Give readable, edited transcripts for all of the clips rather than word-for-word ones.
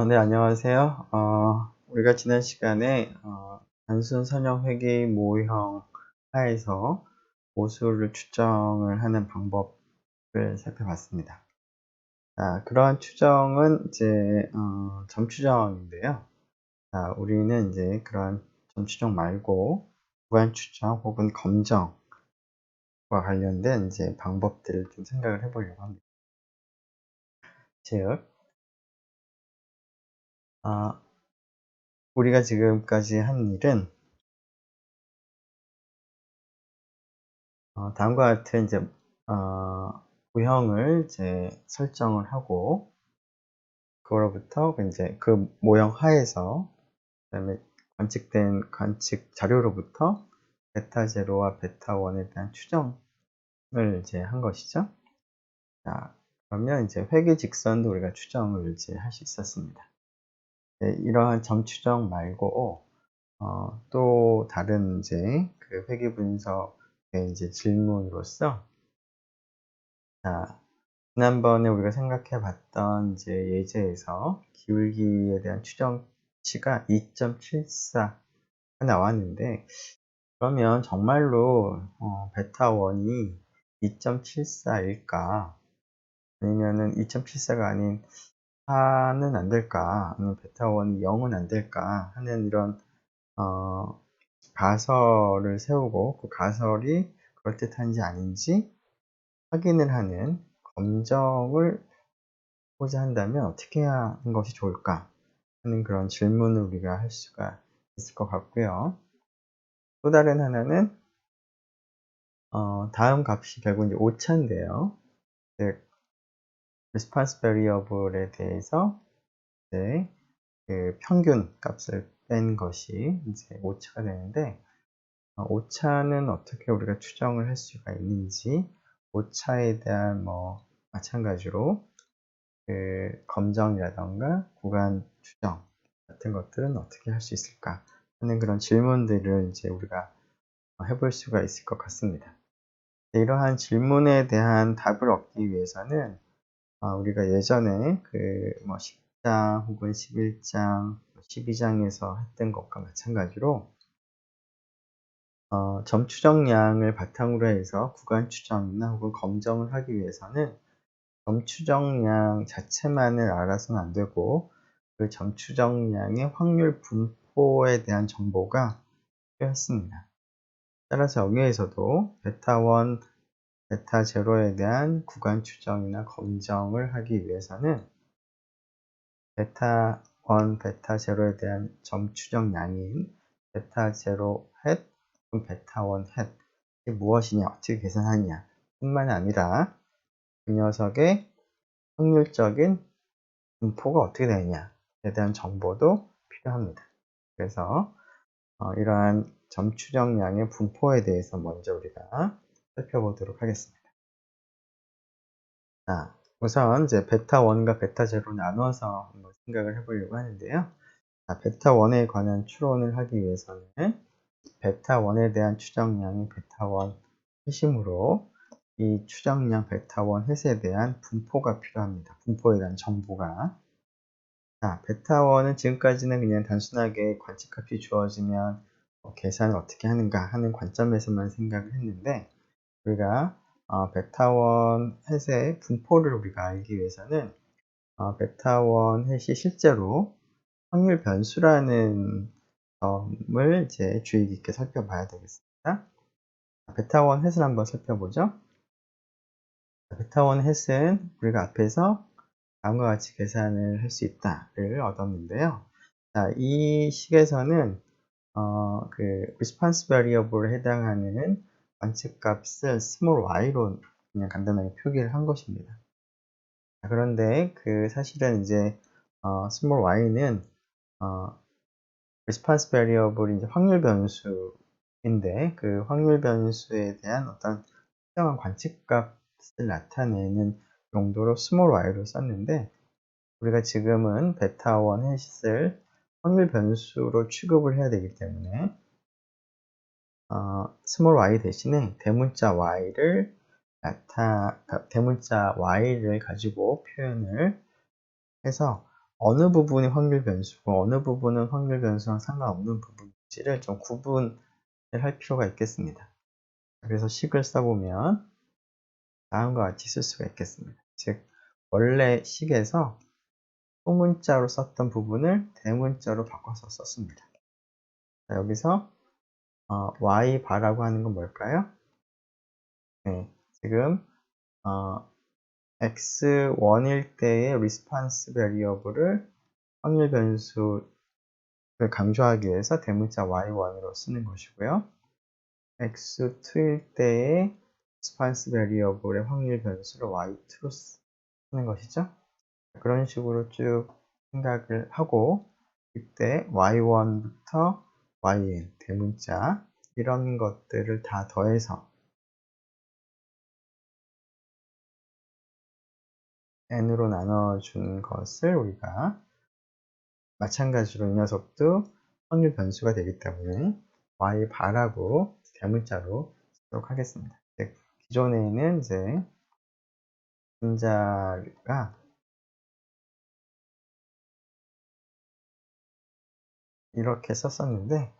네, 안녕하세요. 우리가 지난 시간에 단순 선형 회귀 모형 하에서 모수를 추정을 하는 방법을 살펴봤습니다. 자, 그러한 추정은 이제 점 추정인데요. 자, 우리는 이제 그러한 점 추정 말고 구간 추정 혹은 검정과 관련된 이제 방법들을 좀 생각을 해보려고 합니다. 즉, 아, 우리가 지금까지 한 일은 다음과 같은 이제 구형을 이제 설정을 하고 그거로부터 이제 그 모형 하에서 그다음에 관측된 관측 자료로부터 베타 제로와 베타 원에 대한 추정을 이제 한 것이죠. 자, 그러면 이제 회귀 직선도 우리가 추정을 이제 할 수 있었습니다. 네, 이러한 점 추정 말고 또 다른 이제 그 회귀 분석의 이제 질문으로서 자, 지난번에 우리가 생각해 봤던 이제 예제에서 기울기에 대한 추정치가 2.74가 나왔는데, 그러면 정말로 베타 1이 2.74일까? 아니면은 2.74가 아닌 4는 안 될까? 아니면 베타 1이 0은 안 될까? 하는 이런 어, 가설을 세우고 그 가설이 그럴듯한지 아닌지 확인을 하는 검정을 하고자 한다면 어떻게 하는 것이 좋을까 하는 그런 질문을 우리가 할 수가 있을 것 같고요. 또 다른 하나는 다음 값이 결국 이제 오차인데요. 즉 response variable에 대해서 이제 그 평균 값을 뺀 것이 이제 오차가 되는데, 오차는 어떻게 우리가 추정을 할 수가 있는지, 오차에 대한 뭐 마찬가지로 그 검정이라던가 구간 추정 같은 것들은 어떻게 할 수 있을까 하는 그런 질문들을 이제 우리가 해볼 수가 있을 것 같습니다. 이러한 질문에 대한 답을 얻기 위해서는 우리가 예전에 그 뭐 10장 혹은 11장, 12장에서 했던 것과 마찬가지로 점 추정량을 바탕으로 해서 구간 추정이나 혹은 검정을 하기 위해서는 점 추정량 자체만을 알아서는 안 되고 그 점 추정량의 확률 분포에 대한 정보가 필요했습니다. 따라서 여기에서도 베타 1, 베타 제로에 대한 구간 추정이나 검정을 하기 위해서는 베타 1, 베타 제로에 대한 점 추정량인 베타 제로 헷 혹은 베타 1 헷, 이게 무엇이냐, 어떻게 계산하냐 뿐만 아니라 그 녀석의 확률적인 분포가 어떻게 되느냐에 대한 정보도 필요합니다. 그래서 이러한 점 추정량의 분포에 대해서 먼저 우리가 살펴보도록 하겠습니다. 자, 우선 이제 베타 1과 베타 제로 나눠서 한번 생각을 해보려고 하는데요. 자, 베타 1에 관한 추론을 하기 위해서는 베타 1에 대한 추정량이 베타 1 햇심으로 이 추정량 베타 1 햇에 대한 분포가 필요합니다. 분포에 대한 정보가. 자, 베타 1은 지금까지는 그냥 단순하게 관측값이 주어지면 계산을 어떻게 하는가 하는 관점에서만 생각을 했는데, 우리가 베타 1 햇의 분포를 우리가 알기 위해서는 베타 1 햇이 실제로 확률 변수라는 점을 이제 주의 깊게 살펴봐야 되겠습니다. 베타 1 햇을 한번 살펴보죠. 베타 1 햇은 우리가 앞에서 다음과 같이 계산을 할 수 있다를 얻었는데요. 자, 이 식에서는 그 response variable에 해당하는 관측값을 small y로 그냥 간단하게 표기를 한 것입니다. 자, 그런데 그 사실은 이제 small y는 response variable이 이제 확률 변수인데, 그 확률 변수에 대한 어떤 특정한 관측값을 나타내는 용도로 small y로 썼는데, 우리가 지금은 베타 1 햇을 확률 변수로 취급을 해야 되기 때문에 small y 대신에 대문자 y를 가지고 표현을 해서 어느 부분이 확률 변수고 어느 부분은 확률 변수랑 상관없는 부분인지를 좀 구분을 할 필요가 있겠습니다. 그래서 식을 써보면 다음과 같이 쓸 수가 있겠습니다. 즉, 원래 식에서 소문자로 썼던 부분을 대문자로 바꿔서 썼습니다. 자, 여기서 y바라고 하는 건 뭘까요? 네, 지금 x1일 때의 response variable을 확률 변수를 강조하기 위해서 대문자 y1으로 쓰는 것이고요. x2일 때의 response variable의 확률 변수를 y2로 쓰는 것이죠. 그런 식으로 쭉 생각을 하고 이때 y1부터 yn 대문자 이런 것들을 다 더해서 n으로 나눠준 것을 우리가 마찬가지로 이 녀석도 확률 변수가 되기 때문에 y바라고 대문자로 쓰도록 하겠습니다. 기존에는 이제 분자가 이렇게 썼었는데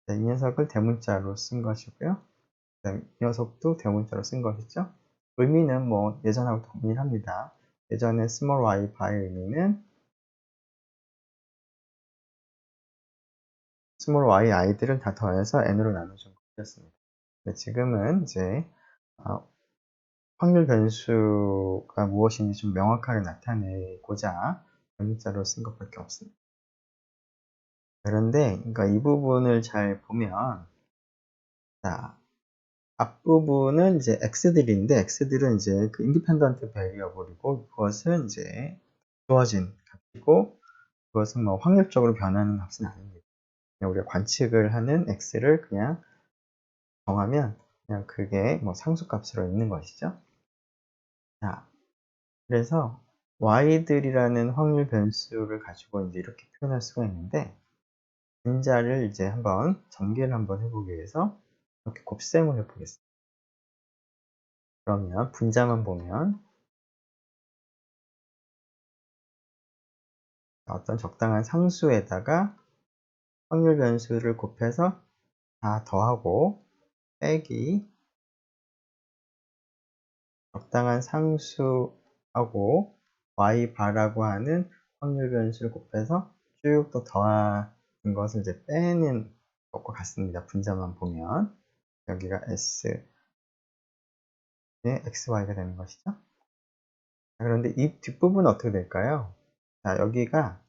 이 녀석을 대문자로 쓴 것이고요. 이 녀석도 대문자로 쓴 것이죠. 의미는 뭐 예전하고 동일합니다. 예전에 small y 바의 의미는 small y i들을 다 더해서 n으로 나눠준 것이었습니다. 지금은 이제 확률 변수가 무엇인지 좀 명확하게 나타내고자 대문자로 쓴 것밖에 없습니다. 그런데 그러니까 이 부분을 잘 보면 자, 앞부분은 이제 x들인데 x들은 이제 그 인디펜던트 베리어블이고 그것은 이제 주어진 값이고 그것은 뭐 확률적으로 변하는 값은 아닙니다. 그냥 우리가 관측을 하는 x를 그냥 정하면 그냥 그게 뭐 상수값으로 있는 것이죠. 자, 그래서 y들이라는 확률 변수를 가지고 이제 이렇게 표현할 수가 있는데 분자를 이제 한번 전개를 한번 해보기 위해서 이렇게 곱셈을 해보겠습니다. 그러면 분자만 보면 어떤 적당한 상수에다가 확률 변수를 곱해서 다 더하고 빼기 적당한 상수하고 y바라고 하는 확률 변수를 곱해서 쭉 또 더하는 것을 이제 빼는 것과 같습니다. 분자만 보면 여기가 s의 xy가 되는 것이죠. 그런데 이 뒷부분은 어떻게 될까요? 자, 여기가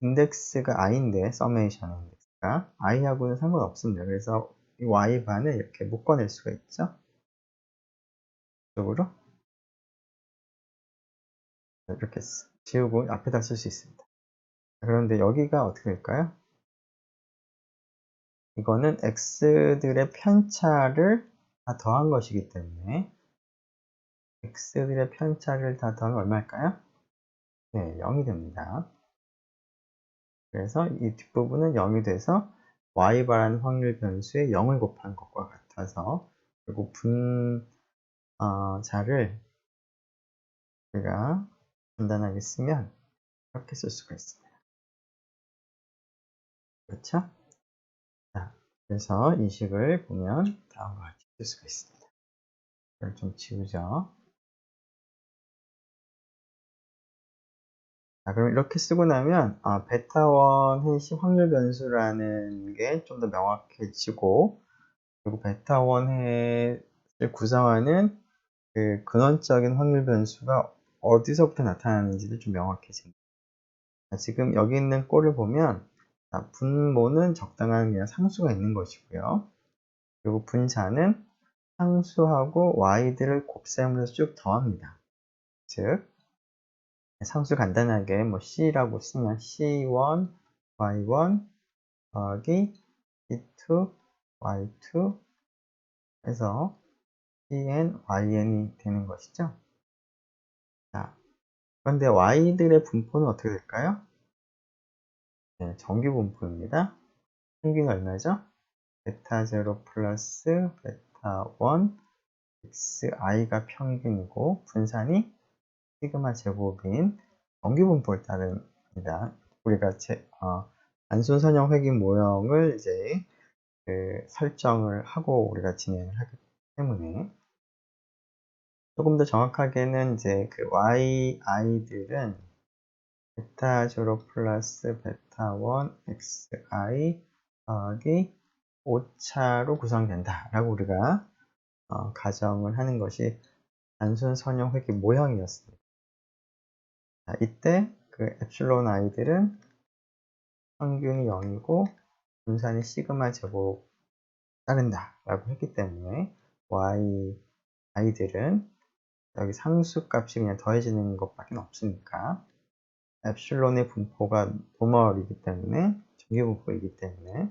인덱스가 i인데 서메이션 인덱스가 i하고는 상관없습니다. 그래서 이 y반을 이렇게 묶어낼 수가 있죠. 이쪽으로 이렇게 지우고 앞에다 쓸 수 있습니다. 그런데 여기가 어떻게 될까요? 이거는 x들의 편차를 다 더한 것이기 때문에 x들의 편차를 다 더하면 얼마일까요? 네, 0이 됩니다. 그래서 이 뒷부분은 0이 돼서 y바라는 확률 변수에 0을 곱한 것과 같아서 결국 분자를 우리가 간단하게 쓰면 이렇게 쓸 수가 있습니다. 그렇죠? 자, 그래서 이 식을 보면 다음과 같이 쓸 수가 있습니다. 이걸 좀 지우죠. 자, 그럼 이렇게 쓰고 나면 베타1 해시 확률 변수라는 게 좀 더 명확해지고 그리고 베타1 해를 구성하는 그 근원적인 확률 변수가 어디서부터 나타나는지도 좀 명확해집니다. 지금 여기 있는 꼴을 보면 분모는 적당한 그냥 상수가 있는 것이고요. 그리고 분자는 상수하고 y들을 곱셈을 해서 쭉 더합니다. 즉 상수 간단하게 뭐 c라고 쓰면 c1, y1 더하기 c2, y2 해서 cn, yn이 되는 것이죠. 자, 그런데 y들의 분포는 어떻게 될까요? 네, 정규 분포입니다. 평균이 얼마죠? 베타 0 플러스 베타 1 xi가 평균이고 분산이 시그마 제곱인 정규 분포를 따른 우리가 단순 선형 회귀 모형을 이제 설정을 하고 우리가 진행을 하기 때문에 조금 더 정확하게는 이제 yi들은 베타 0 플러스 베타 1 xi 더하기 5차로 구성된다 라고 우리가 가정을 하는 것이 단순 선형 회귀 모형이었습니다. 자, 이때 엡실론 i들은 평균이 0이고 분산이 시그마 제곱 따른다 라고 했기 때문에 yi들은 여기 상수 값이 그냥 더해지는 것밖에 없으니까 엡실론의 분포가 도멀이기 때문에 정규분포이기 때문에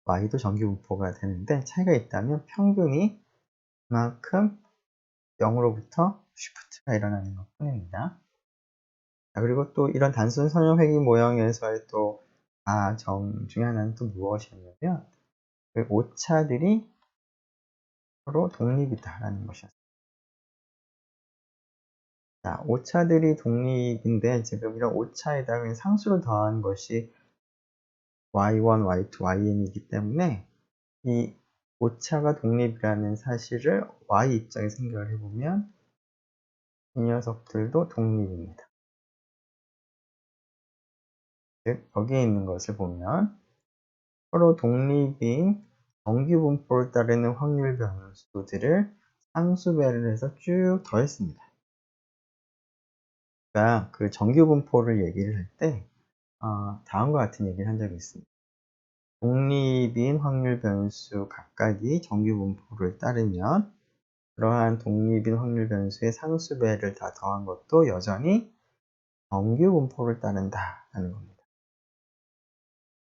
y도 정규분포가 되는데 차이가 있다면 평균이 그만큼 0으로부터 쉬프트가 일어나는 것 뿐입니다. 그리고 또 이런 단순 선형 회귀 모형에서의 또 점 중에 하나는 또 무엇이었냐면 오차들이 서로 독립이다라는 것이었습니다. 자, 오차들이 독립인데 지금 이런 오차에다가 상수를 더한 것이 y1, y2, yn이기 때문에 이 오차가 독립이라는 사실을 y 입장에서 생각을 해보면 이 녀석들도 독립입니다. 즉 여기에 있는 것을 보면 서로 독립인 정규분포를 따르는 확률 변수들을 상수배를 해서 쭉 더했습니다. 그러니까 그 정규분포를 얘기를 할 때 다음과 같은 얘기를 한 적이 있습니다. 독립인 확률 변수 각각이 정규분포를 따르면 그러한 독립인 확률 변수의 상수배를 다 더한 것도 여전히 정규분포를 따른다는 겁니다.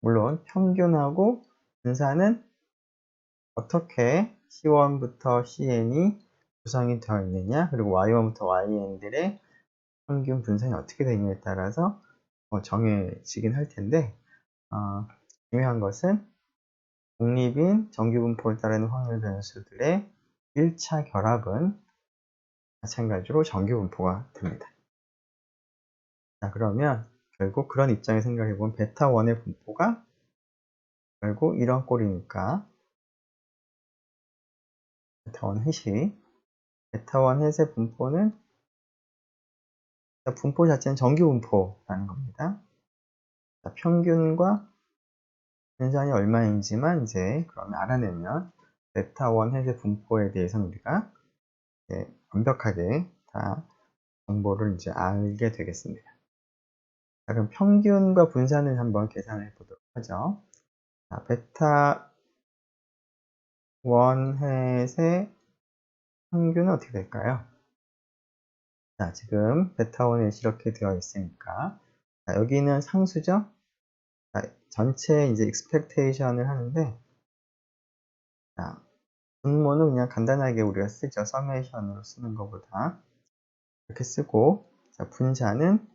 물론 평균하고 분산은 어떻게 C1부터 Cn이 구성이 되어 있느냐, 그리고 Y1부터 Yn들의 평균 분산이 어떻게 되느냐에 따라서 정해지긴 할 텐데, 중요한 것은 독립인 정규분포를 따르는 확률 변수들의 1차 결합은 마찬가지로 정규분포가 됩니다. 자, 그러면 결국 그런 입장에 생각해보면 베타1의 분포가 결국 이런 꼴이니까 베타1 햇이 베타1 햇의 분포는 분포 자체는 정규분포라는 겁니다. 자, 평균과 분산이 얼마인지만 이제 그러면 알아내면 베타1 햇의 분포에 대해서는 우리가 완벽하게 다 정보를 이제 알게 되겠습니다. 자, 그럼 평균과 분산을 한번 계산해 보도록 하죠. 자, 베타 1 햇의 평균은 어떻게 될까요? 자, 지금 베타 1 햇이 이렇게 되어 있으니까 자, 여기는 상수죠? 자, 전체 이제 expectation을 하는데 자, 분모는 그냥 간단하게 우리가 쓰죠. summation으로 쓰는 것보다 이렇게 쓰고 자, 분자는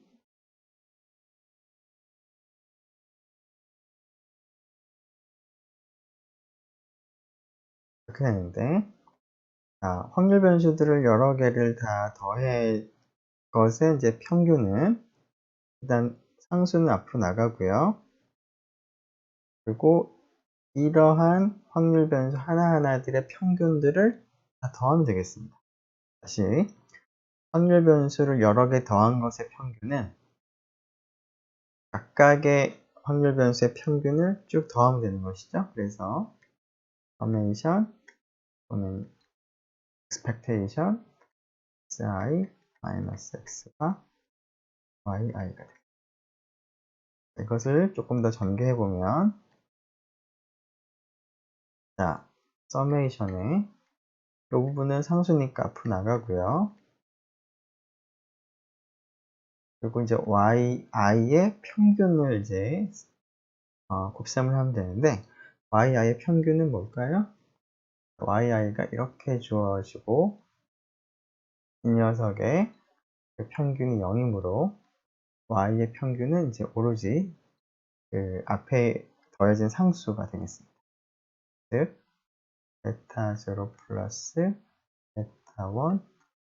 이렇게 되는데 자, 확률 변수들을 여러 개를 다 더해 것의 이제 평균은 일단 상수는 앞으로 나가고요. 그리고 이러한 확률 변수 하나하나들의 평균들을 다 더하면 되겠습니다. 다시 확률 변수를 여러 개 더한 것의 평균은 각각의 확률 변수의 평균을 쭉 더하면 되는 것이죠. 그래서 summation 또는 expectation xi x가 yi가 됩니다. 이것을 조금 더 전개해 보면 자, summation의 이 부분은 상수니까 앞으로 나가고요. 그리고 이제 yi의 평균을 이제 곱셈을 하면 되는데 yi의 평균은 뭘까요? yi가 이렇게 주어지고 이 녀석의 평균이 0이므로 y의 평균은 이제 오로지 그 앞에 더해진 상수가 되겠습니다. 즉 베타 0 플러스 베타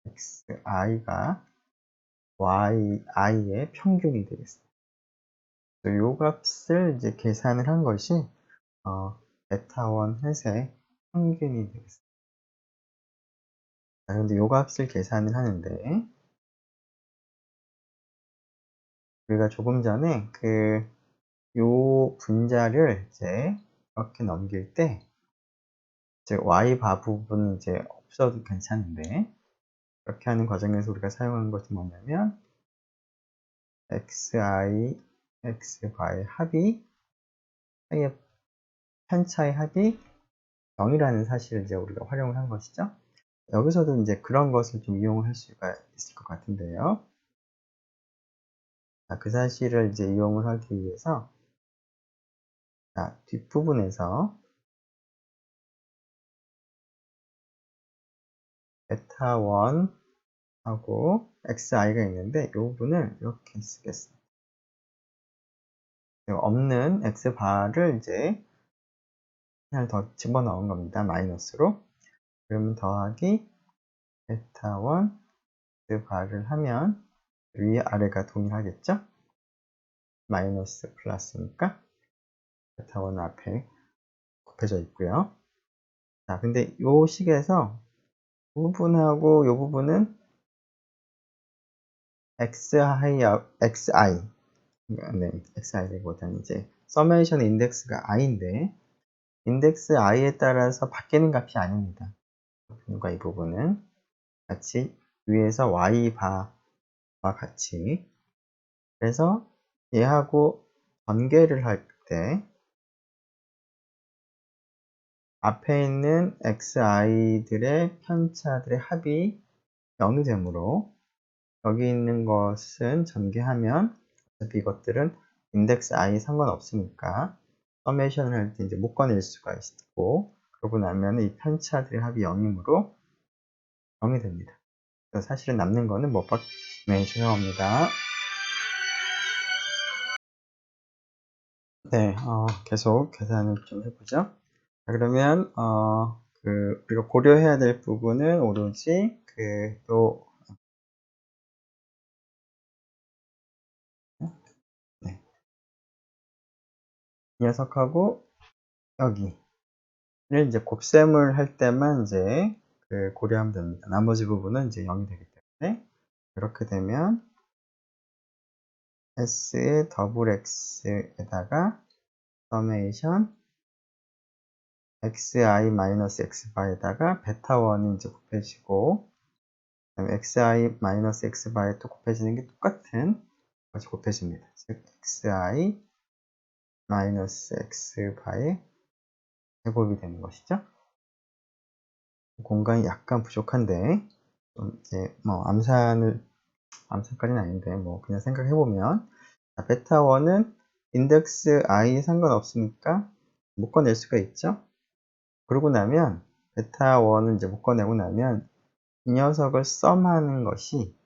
1 xi가 i의 평균이 되겠습니다. 요 값을 이제 계산을 한 것이 베타1 햇의 평균이 되겠습니다. 자, 그런데 요 값을 계산을 하는데 우리가 조금 전에 요 분자를 이제 이렇게 넘길 때 이제 y 바 부분은 이제 없어도 괜찮은데 이렇게 하는 과정에서 우리가 사용하는 것이 뭐냐면 xi, x바의 합이 사이의 편차의 합이 0이라는 사실을 이제 우리가 활용을 한 것이죠. 여기서도 이제 그런 것을 좀 이용할 수가 있을 것 같은데요. 자, 그 사실을 이제 이용을 하기 위해서 자, 뒷부분에서 베타1 하고 xi가 있는데 이 부분을 이렇게 쓰겠습니다. 없는 x바를 이제 하나 더 집어넣은 겁니다. 마이너스로. 그러면 더하기 베타1 x바를 하면 위 아래가 동일하겠죠? 마이너스 플러스니까 베타1 앞에 곱해져 있고요. 자, 근데 요 식에서 이 부분하고 이 부분은 xi, 네, xi보다는 이제 서메이션 인덱스가 i인데 인덱스 i에 따라서 바뀌는 값이 아닙니다. 그러니까 이 부분은 같이 위에서 y 바와 같이 그래서 얘하고 전개를 할 때 앞에 있는 xi들의 편차들의 합이 0이 되므로 여기 있는 것은 전개하면 어차피 이것들은 인덱스 i 상관없으니까 서메이션을 할 때 이제 묶어낼 수가 있고 그러고 나면 이 편차들의 합이 0이므로 0이 됩니다. 그래서 사실은 남는 거는 네, 죄송합니다. 네, 계속 계산을 좀 해보죠. 자, 그러면 우리가 고려해야 될 부분은 오로지 네, 이 녀석하고 여기를 이제 곱셈을 할 때만 이제 고려하면 됩니다. 나머지 부분은 이제 0이 되기 때문에 이렇게 되면 S의 더블 X에다가 서메이션 xi-x바에다가 베타1이 이제 곱해지고 그다음에 xi-x바에 또 곱해지는 게 똑같은 것이 곱해집니다. 즉 xi-x바의 제곱이 되는 것이죠. 공간이 약간 부족한데 좀 이제 암산까지는 아닌데 그냥 생각해 보면 베타1은 인덱스 i 상관없으니까 묶어낼 수가 있죠. 그러고 나면 베타1을 이제 묶어내고 나면 이 녀석을 썸하는 것이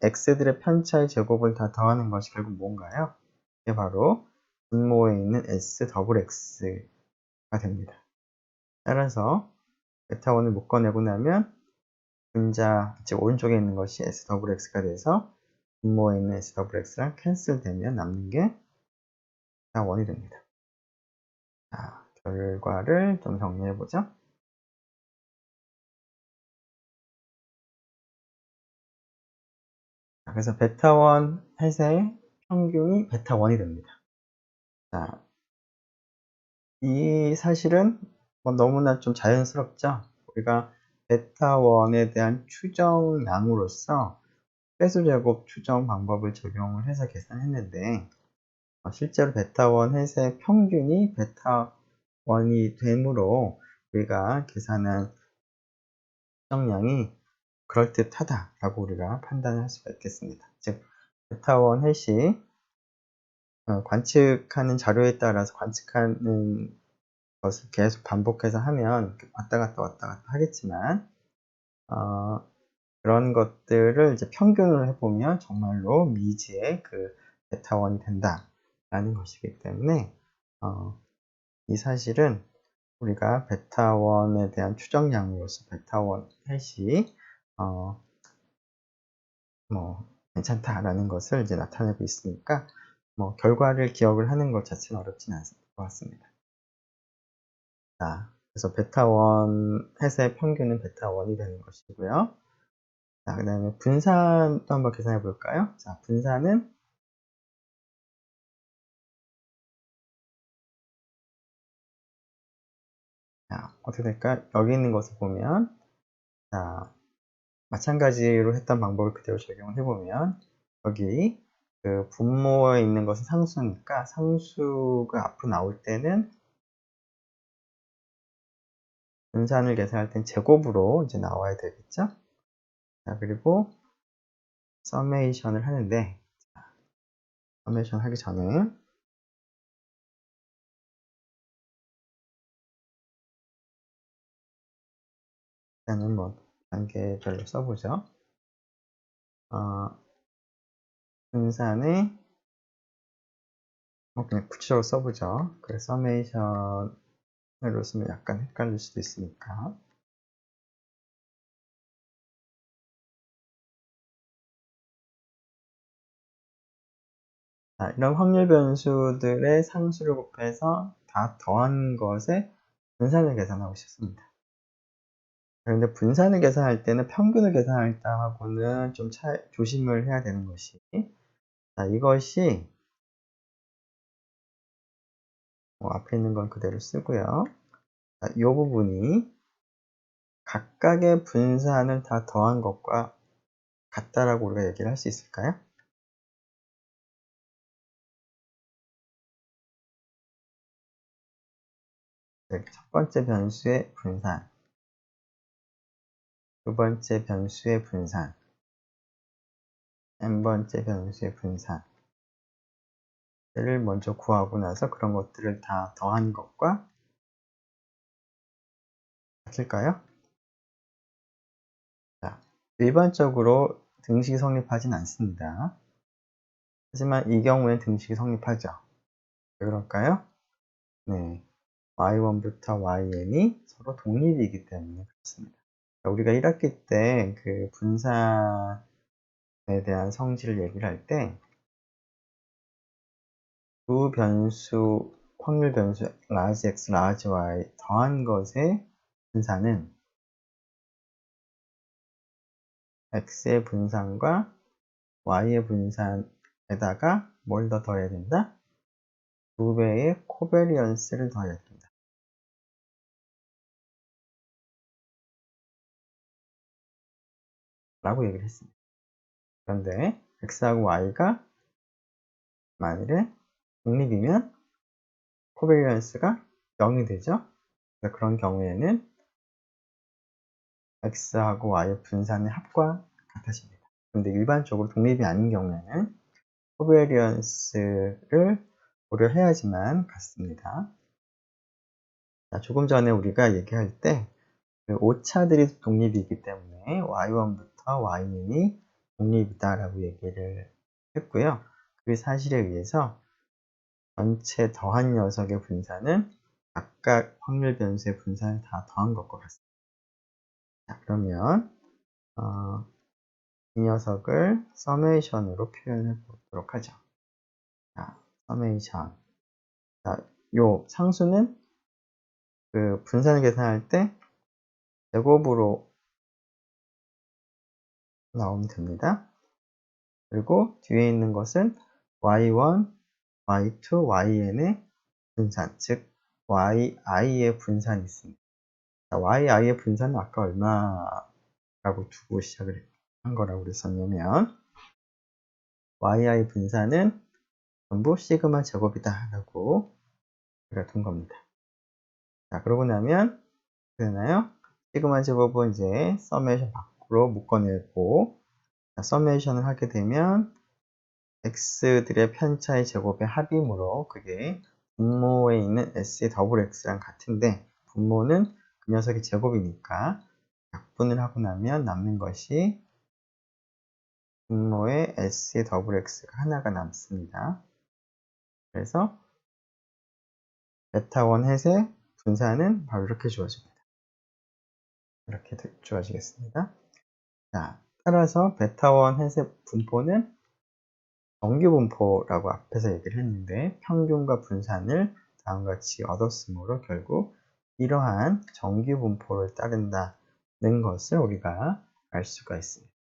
x들의 편차의 제곱을 다 더하는 것이 결국 뭔가요? 이게 바로 분모에 있는 s 더블 x가 됩니다. 따라서 베타1을 묶어내고 나면 분자 즉 오른쪽에 있는 것이 s 더블 x가 돼서 분모에 있는 s 더블 x랑 캔슬되면 남는 게 베타1이 됩니다. 자, 결과를 좀 정리해 보죠. 그래서 베타1 햇의 평균이 베타1이 됩니다. 자, 이 사실은 너무나 좀 자연스럽죠? 우리가 베타1에 대한 추정량으로서 회수제곱 추정 방법을 적용을 해서 계산했는데 실제로 베타1 햇의 평균이 베타1이 되므로 우리가 계산한 추정량이 그럴듯하다라고 우리가 판단을 할 수가 있겠습니다. 즉 베타1 햇이 관측하는 자료에 따라서 관측하는 것을 계속 반복해서 하면 왔다 갔다 하겠지만 그런 것들을 이제 평균으로 해보면 정말로 미지의 베타1이 된다라는 것이기 때문에 이 사실은 우리가 베타1에 대한 추정량으로서 베타1 햇이 괜찮다라는 것을 이제 나타내고 있으니까 뭐 결과를 기억을 하는 것 자체는 어렵지는 않을 것 같습니다. 자, 그래서 베타1 햇의 평균은 베타1이 되는 것이고요. 자, 그 다음에 분산도 한번 계산해 볼까요? 자, 분산은 자, 어떻게 될까? 여기 있는 것을 보면 자, 마찬가지로 했던 방법을 그대로 적용을 해보면 여기 그 분모에 있는 것은 상수니까 상수가 앞으로 나올 때는 분산을 계산할 땐 제곱으로 이제 나와야 되겠죠? 자, 그리고 서메이션을 하는데 서메이션 하기 전에 일단은 뭐 단계별로 써보죠. 분산의 그냥 구체적으로 써보죠. 그래서 서메이션으로 쓰면 약간 헷갈릴 수도 있으니까. 자, 이런 확률 변수들의 상수를 곱해서 다 더한 것에 분산을 계산하고 싶습니다. 그런데 분산을 계산할 때는 평균을 계산할 때하고는 좀 조심을 해야 되는 것이, 자, 이것이 앞에 있는 건 그대로 쓰고요. 자, 이 부분이 각각의 분산을 다 더한 것과 같다라고 우리가 얘기를 할 수 있을까요? 네, 첫 번째 변수의 분산, 두 번째 변수의 분산, n 번째 변수의 분산을 먼저 구하고 나서 그런 것들을 다 더한 것과 같을까요? 자, 일반적으로 등식이 성립하진 않습니다. 하지만 이 경우엔 등식이 성립하죠. 왜 그럴까요? 네, y1부터 yn이 서로 독립이기 때문에 그렇습니다. 우리가 1학기 때 그 분산에 대한 성질을 얘기를 할 때 두 변수, 확률 변수 large x, large y 더한 것의 분산은 x의 분산과 y의 분산에다가 뭘 더 더해야 된다? 2배의 코베리언스를 더해야 된다. 라고 얘기를 했습니다. 그런데 x하고 y가 만일에 독립이면 코베리언스가 0이 되죠. 그런 경우에는 x하고 y의 분산의 합과 같아집니다. 그런데 일반적으로 독립이 아닌 경우에는 코베리언스를 고려해야지만 같습니다. 자, 조금 전에 우리가 얘기할 때 그 오차들이 독립이기 때문에 y1부터 yn이 독립이다라고 얘기를 했고요. 그 사실에 의해서 전체 더한 녀석의 분산은 각각 확률 변수의 분산을 다 더한 것과 같습니다. 자, 그러면 이 녀석을 서메이션으로 표현해 보도록 하죠. 자, 서메이션. 자, 요 상수는 그 분산을 계산할 때 제곱으로 나오면 됩니다. 그리고 뒤에 있는 것은 y1, y2, yn의 분산, 즉 yi의 분산이 있습니다. 자, yi의 분산은 아까 얼마라고 두고 시작을 한 거라고 그랬었냐면 yi 분산은 전부 시그마 제곱이다 라고 우리가 둔 겁니다. 자, 그러고 나면 되나요? 시그마 제곱은 이제 서메이션 밖으로 묶어내고, 자, 서메이션을 하게 되면 x들의 편차의 제곱의 합이므로 그게 분모에 있는 s의 더블 x랑 같은데 분모는 그 녀석의 제곱이니까 약분을 하고 나면 남는 것이 분모의 s의 더블 x가 하나가 남습니다. 그래서 베타1 햇의 분산은 바로 이렇게 주어집니다. 이렇게 주어지겠습니다. 자, 따라서 베타1 햇의 분포는 정규 분포라고 앞에서 얘기를 했는데 평균과 분산을 다음과 같이 얻었으므로 결국 이러한 정규 분포를 따른다는 것을 우리가 알 수가 있습니다.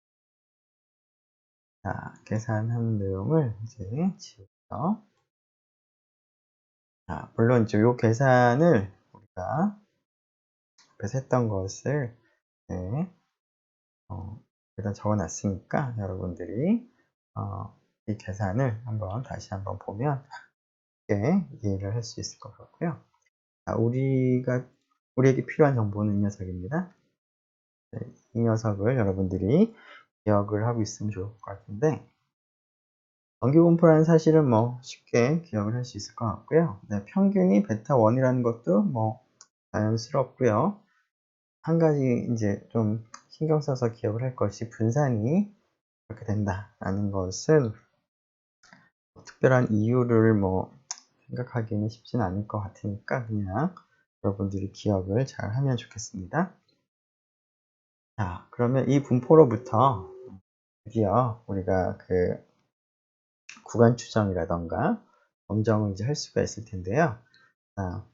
자, 계산한 내용을 이제 지우죠. 자, 물론 이제 요 계산을 우리가 앞에서 했던 것을 네, 일단 적어놨으니까 여러분들이 이 계산을 다시 한번 보면 쉽게 이해를 할 수 있을 것 같고요. 자, 우리에게 필요한 정보는 이 녀석입니다. 네, 이 녀석을 여러분들이 기억을 하고 있으면 좋을 것 같은데 정규분포라는 사실은 쉽게 기억을 할 수 있을 것 같고요. 네, 평균이 베타1이라는 것도 자연스럽고요. 한 가지 이제 좀 신경 써서 기억을 할 것이 분산이 그렇게 된다라는 것은 특별한 이유를 생각하기는 쉽지는 않을 것 같으니까 그냥 여러분들이 기억을 잘 하면 좋겠습니다. 자, 그러면 이 분포로부터 드디어 우리가 그 구간 추정이라던가 검정을 이제 할 수가 있을 텐데요. 자,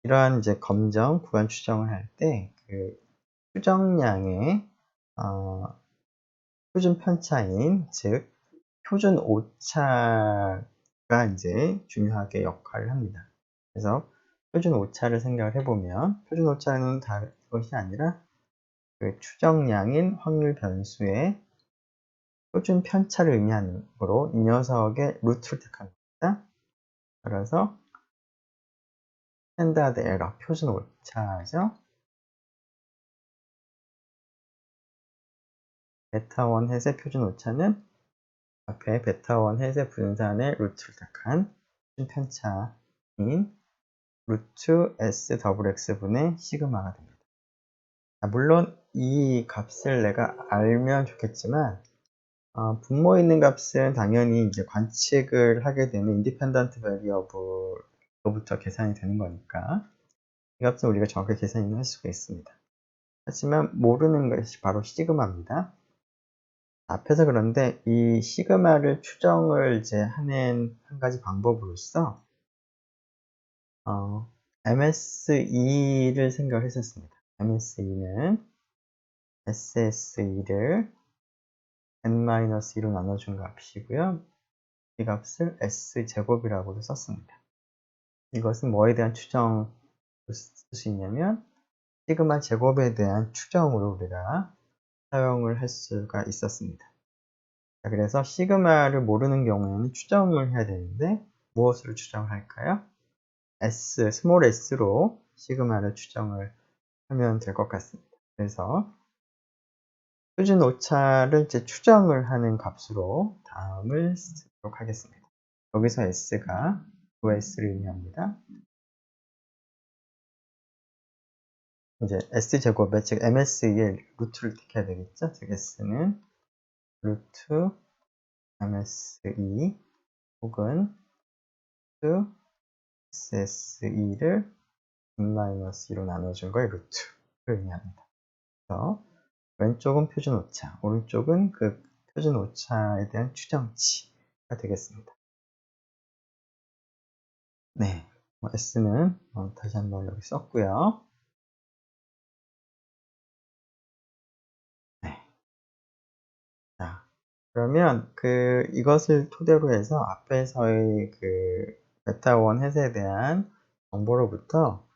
이러한 이제 검정, 구간 추정을 할 때 그 추정량의 표준 편차인 즉 표준 오차가 이제 중요하게 역할을 합니다. 그래서 표준 오차를 생각을 해보면 표준 오차는 다른 것이 아니라 그 추정량인 확률 변수의 표준 편차를 의미하므로 이 녀석의 루트를 택한 겁니다. 그래서 스탠다드 에러, 표준 오차죠. 베타1 햇의 표준 오차는 앞에 베타1 햇의 분산의 루트를 택한 표준 편차인 루트 S 더블 X분의 시그마가 됩니다. 물론 이 값을 내가 알면 좋겠지만 분모에 있는 값은 당연히 이제 관측을 하게 되는 인디펜던트 베리어블로부터 계산이 되는 거니까 이 값은 우리가 정확하게 계산을 할 수가 있습니다. 하지만 모르는 것이 바로 시그마입니다. 앞에서 그런데 이 시그마를 추정을 이제 하는 한 가지 방법으로서 MSE를 생각을 했었습니다. MSE는 SSE를 n-2로 나눠준 값이고요. 이 값을 S제곱이라고도 썼습니다. 이것은 뭐에 대한 추정을 쓸 수 있냐면 시그마 제곱에 대한 추정으로 우리가 사용을 할 수가 있었습니다. 자, 그래서 시그마를 모르는 경우에는 추정을 해야 되는데 무엇으로 추정을 할까요? 스몰 s로 시그마를 추정을 하면 될 것 같습니다. 그래서 표준 오차를 이제 추정을 하는 값으로 다음을 쓰도록 하겠습니다. 여기서 s가 s를 의미합니다. 이제 s제곱에 즉 MSE의 루트를 택해야 되겠죠. 즉 s는 루트 MSE 혹은 루트 SSE를 n-2로 나눠준 거의 루트를 의미합니다. 그래서 왼쪽은 표준 오차, 오른쪽은 그 표준 오차에 대한 추정치가 되겠습니다. 네, S는 다시 한번 여기 썼고요. 네. 자, 그러면 이것을 토대로 해서 앞에서의 베타1 햇에 대한 정보로부터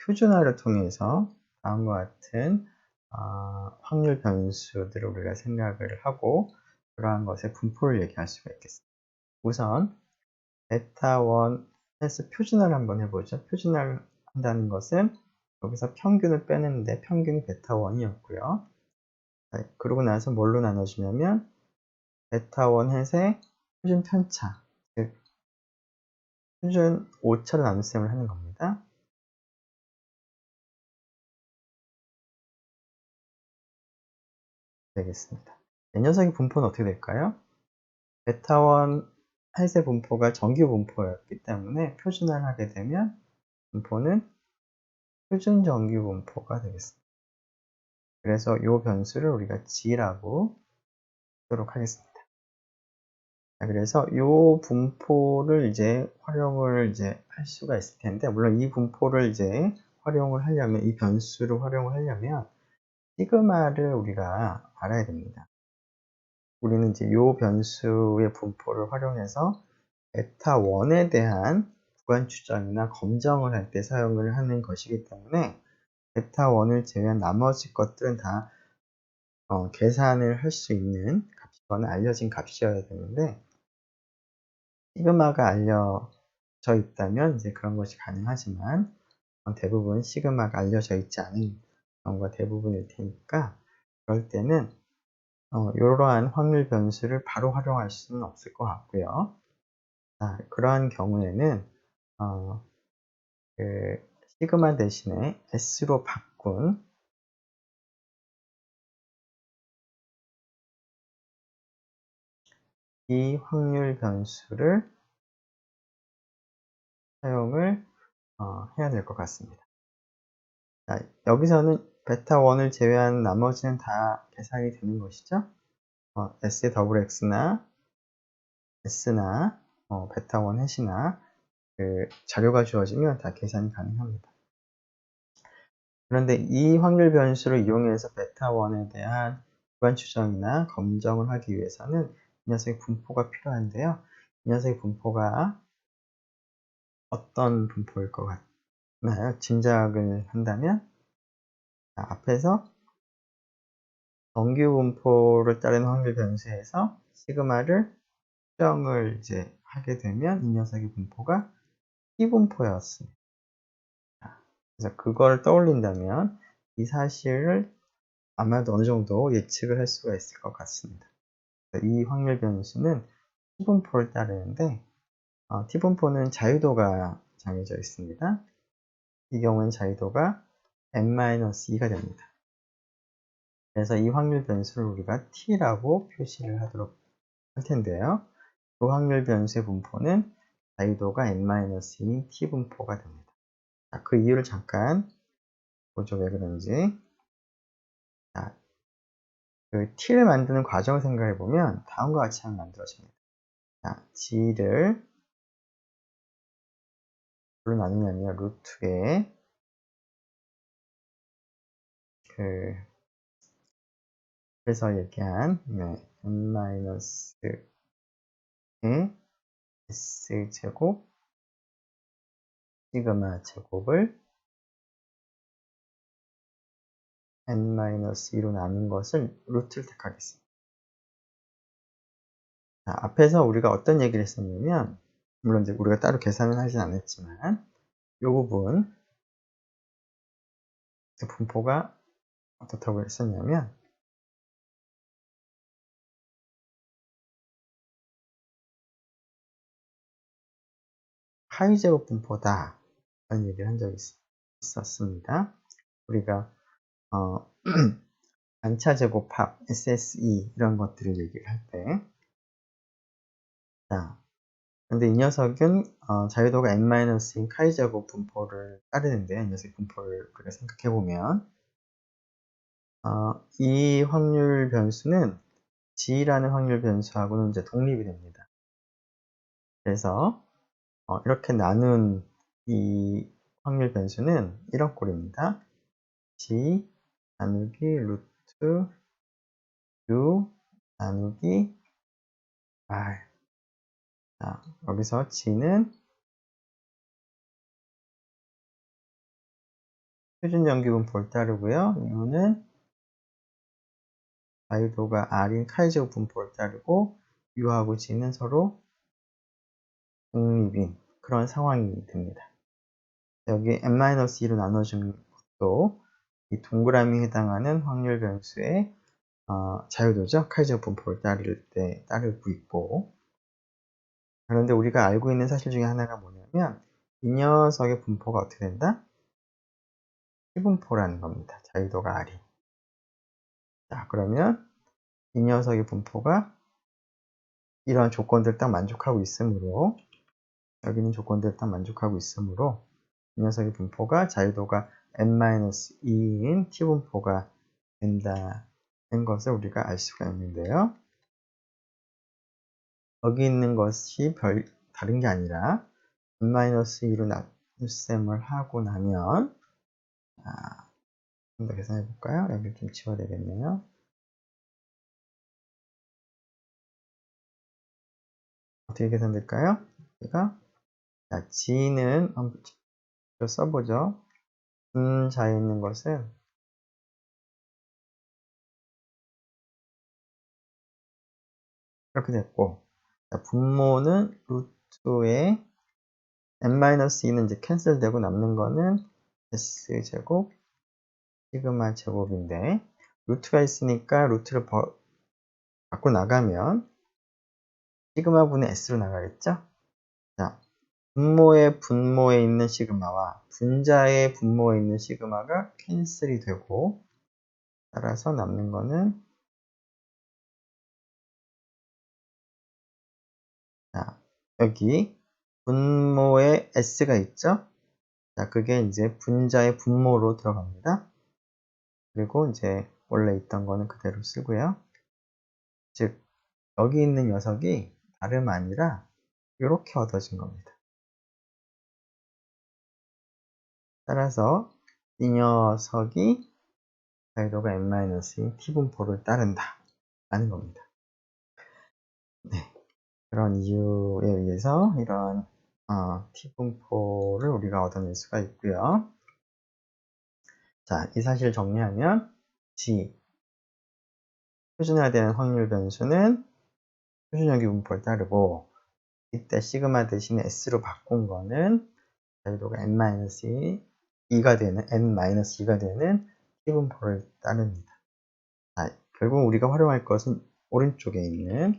표준화를 통해서 다음과 같은 확률 변수들을 우리가 생각을 하고 그러한 것의 분포를 얘기할 수가 있겠습니다. 우선 베타1 햇의 표준화를 한번 해보죠. 표준화를 한다는 것은 여기서 평균을 빼는데 평균이 베타1이었고요. 그러고 나서 뭘로 나눠주냐면 베타1 햇의 표준 편차, 즉 표준 오차로 나눗셈을 하는 겁니다. 되겠습니다. 이 녀석의 분포는 어떻게 될까요? 베타1 햇의 분포가 정규 분포였기 때문에 표준화를 하게 되면 분포는 표준 정규 분포가 되겠습니다. 그래서 이 변수를 우리가 g라고 하도록 하겠습니다. 자, 그래서 이 분포를 이제 활용을 이제 할 수가 있을 텐데, 물론 이 분포를 이제 활용을 하려면, 이 변수를 활용을 하려면, 시그마를 우리가 알아야 됩니다. 우리는 이제 이 변수의 분포를 활용해서 베타 1에 대한 구간 추정이나 검정을 할 때 사용을 하는 것이기 때문에 베타 1을 제외한 나머지 것들은 다 계산을 할 수 있는 값이거나 알려진 값이어야 되는데, 시그마가 알려져 있다면 이제 그런 것이 가능하지만 대부분 시그마가 알려져 있지 않은 경우가 대부분일 테니까, 그럴 때는 이러한 확률 변수를 바로 활용할 수는 없을 것 같고요. 자, 그러한 경우에는 그 시그마 대신에 S로 바꾼 이 확률 변수를 사용을 해야 될 것 같습니다. 자, 여기서는 베타 1을 제외한 나머지는 다 계산이 되는 것이죠. S의 더블 X나 S나 베타 1 해시나 그 자료가 주어지면 다 계산이 가능합니다. 그런데 이 확률 변수를 이용해서 베타 1에 대한 구간 추정이나 검정을 하기 위해서는 이 녀석의 분포가 필요한데요. 이 녀석의 분포가 어떤 분포일 것 같나요? 짐작을 한다면, 앞에서 정규 분포를 따르는 확률 변수에서 시그마를 추정을 이제 하게 되면 이 녀석의 분포가 T 분포였습니다. 그래서 그걸 떠올린다면 이 사실을 아마도 어느 정도 예측을 할 수가 있을 것 같습니다. 이 확률 변수는 T분포를 따르는데, T분포는 자유도가 정해져 있습니다. 이 경우엔 자유도가 n-2가 됩니다. 그래서 이 확률 변수를 우리가 T라고 표시를 하도록 할 텐데요. 그 확률 변수의 분포는 자유도가 n-2인 T분포가 됩니다. 자, 그 이유를 잠깐 보죠. 왜 그런지. 자, 그 T를 만드는 과정을 생각해 보면 다음과 같이 하면 만들어집니다. 자, G를 뭘로 나누냐면 루트에 그래서 얘기한 n-의 s제곱 시그마 제곱을 n-2로 나눈 것을 루트를 택하겠습니다. 자, 앞에서 우리가 어떤 얘기를 했었냐면, 물론 이제 우리가 따로 계산은 하진 않았지만, 이 부분 분포가 어떻다고 했었냐면, 카이제곱 분포다 라는 얘기를 한 적이 있었습니다. 우리가 반차 제곱합, SSE 이런 것들을 얘기를 할 때, 자, 근데 이 녀석은 자유도가 n-인 카이제곱 분포를 따르는데요. 이 녀석의 분포를 우리가 생각해 보면 이 확률 변수는 G라는 확률 변수하고는 이제 독립이 됩니다. 그래서 이렇게 나눈 이 확률 변수는 이런 꼴입니다. G 나누기 루트 U 나누기 R. 자, 여기서 G는 표준 연기 분포를 따르고요. U는 자유도가 R인 카이제곱 분포를 따르고 U하고 G는 서로 독립인 그런 상황이 됩니다. 여기 n-2로 나눠준 것도 이 동그라미에 해당하는 확률 변수의 자유도죠. 카이제곱 분포를 따르고 있고, 그런데 우리가 알고 있는 사실 중에 하나가 뭐냐면 이 녀석의 분포가 어떻게 된다? T분포라는 겁니다. 자유도가 R이. 자, 그러면 이 녀석의 분포가 이러한 조건들 딱 만족하고 있으므로, 여기는 조건들 딱 만족하고 있으므로 이 녀석의 분포가 자유도가 n-2인 T분포가 된다는 것을 우리가 알 수가 있는데요. 여기 있는 것이 다른 게 아니라 n-2로 나눗셈을 하고 나면 좀 더 계산해 볼까요? 여기 좀 지워야 되겠네요. 어떻게 계산될까요? 제가 g는 한번 써보죠. 분자에 있는 것은 이렇게 됐고, 분모는 루트에 n-2는 이제 캔슬되고 남는 거는 s제곱 시그마 제곱인데, 루트가 있으니까 루트를 밖으로 나가면 시그마분의 s로 나가겠죠? 자, 분모에 있는 시그마와 분자의 분모에 있는 시그마가 캔슬이 되고, 따라서 남는 거는, 자, 여기 분모에 s가 있죠? 자, 그게 이제 분자의 분모로 들어갑니다. 그리고 이제 원래 있던 거는 그대로 쓰고요. 즉, 여기 있는 녀석이 다름 아니라 이렇게 얻어진 겁니다. 따라서 이 녀석이 자유도가 n-2인 t분포를 따른다 라는 겁니다. 네, 그런 이유에 의해서 이런 t분포를 우리가 얻어낼 수가 있고요. 자, 이 사실 정리하면 g, 표준화되는 확률 변수는 표준여기 분포를 따르고, 이때 시그마 대신에 s로 바꾼 거는 자유도가 n-2가 되는 n-2가 되는 t분포를 따릅니다. 자, 결국 우리가 활용할 것은 오른쪽에 있는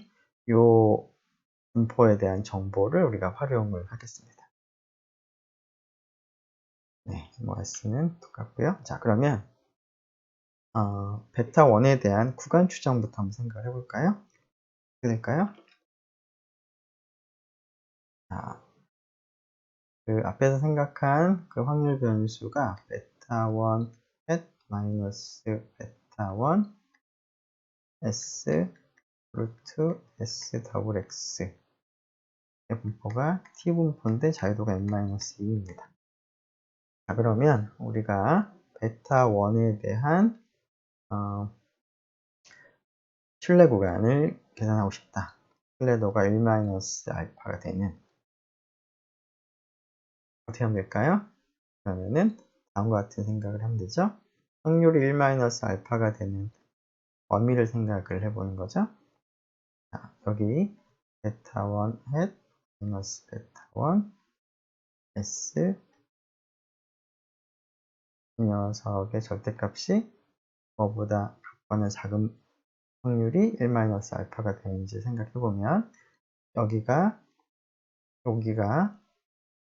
이 분포에 대한 정보를 우리가 활용을 하겠습니다. 네, 뭐 s는 똑같고요. 자, 그러면 베타 1에 대한 구간 추정부터 한번 생각을 해볼까요? 어떻게 될까요? 자, 그 앞에서 생각한 그 확률 변수가 베타 1 at 마이너스 베타 1 s 루트 s 더블 x 의 분포가 t분포인데 자유도가 n-2입니다. 자, 그러면 우리가 베타 1에 대한 신뢰 구간을 계산하고 싶다. 신뢰도가 1-알파가 되는, 어떻게 하면 될까요? 그러면은 다음과 같은 생각을 하면 되죠. 확률이 1-알파가 되는 범위를 생각을 해보는 거죠. 자, 여기 베타 1 햇 마이너스 베타 1 s 이 녀석의 절대값이 뭐보다 조건의 작은 확률이 1-알파가 되는지 생각해보면, 여기가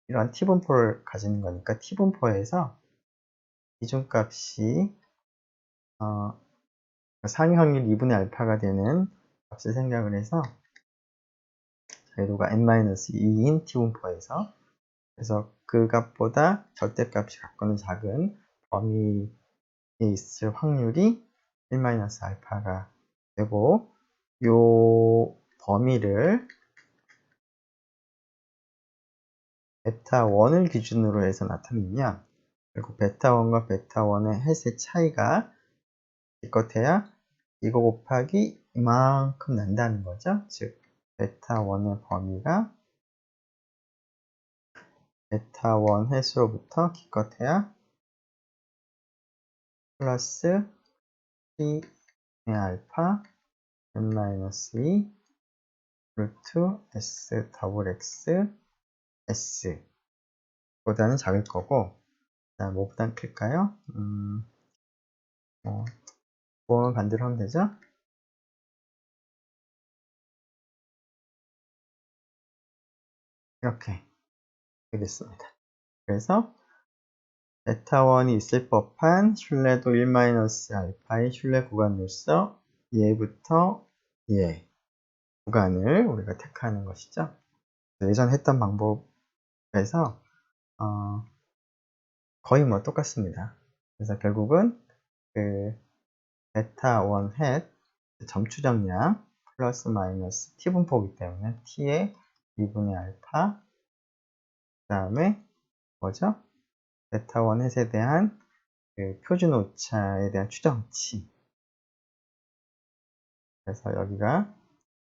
이런 t분포를 가지는 거니까 t분포에서 기준값이 상위 확률 2분의 알파가 되는 값을 생각을 해서 자유도가 n-2인 t분포에서, 그래서 그 값보다 절대값이 갖고는 작은 범위에 있을 확률이 1-알파가 되고, 이 범위를 베타 1을 기준으로 해서 나타내면, 결국 베타 1과 베타 1의 햇의 차이가 기껏해야 이거 곱하기 이만큼 난다는 거죠. 즉 베타 1의 범위가 베타 1 햇으로부터 기껏해야 플러스 t의 알파 n-2 루트 s 더블 x s 보다는 작을 거고, 뭐보단 클까요? 구원을 반대로 하면 되죠. 이렇게 되겠습니다. 그래서 베타 1이 있을 법한 신뢰도 1-알파의 신뢰 구간으로서 얘부터 얘 구간을 우리가 택하는 것이죠. 예전에 했던 방법에서 거의 똑같습니다. 그래서 결국은 그 베타 원 햇 점추정량 플러스 마이너스 t분포이기 때문에 t의 2분의 알파 그 다음에 뭐죠? 베타 원 햇에 대한 그 표준 오차에 대한 추정치. 그래서 여기가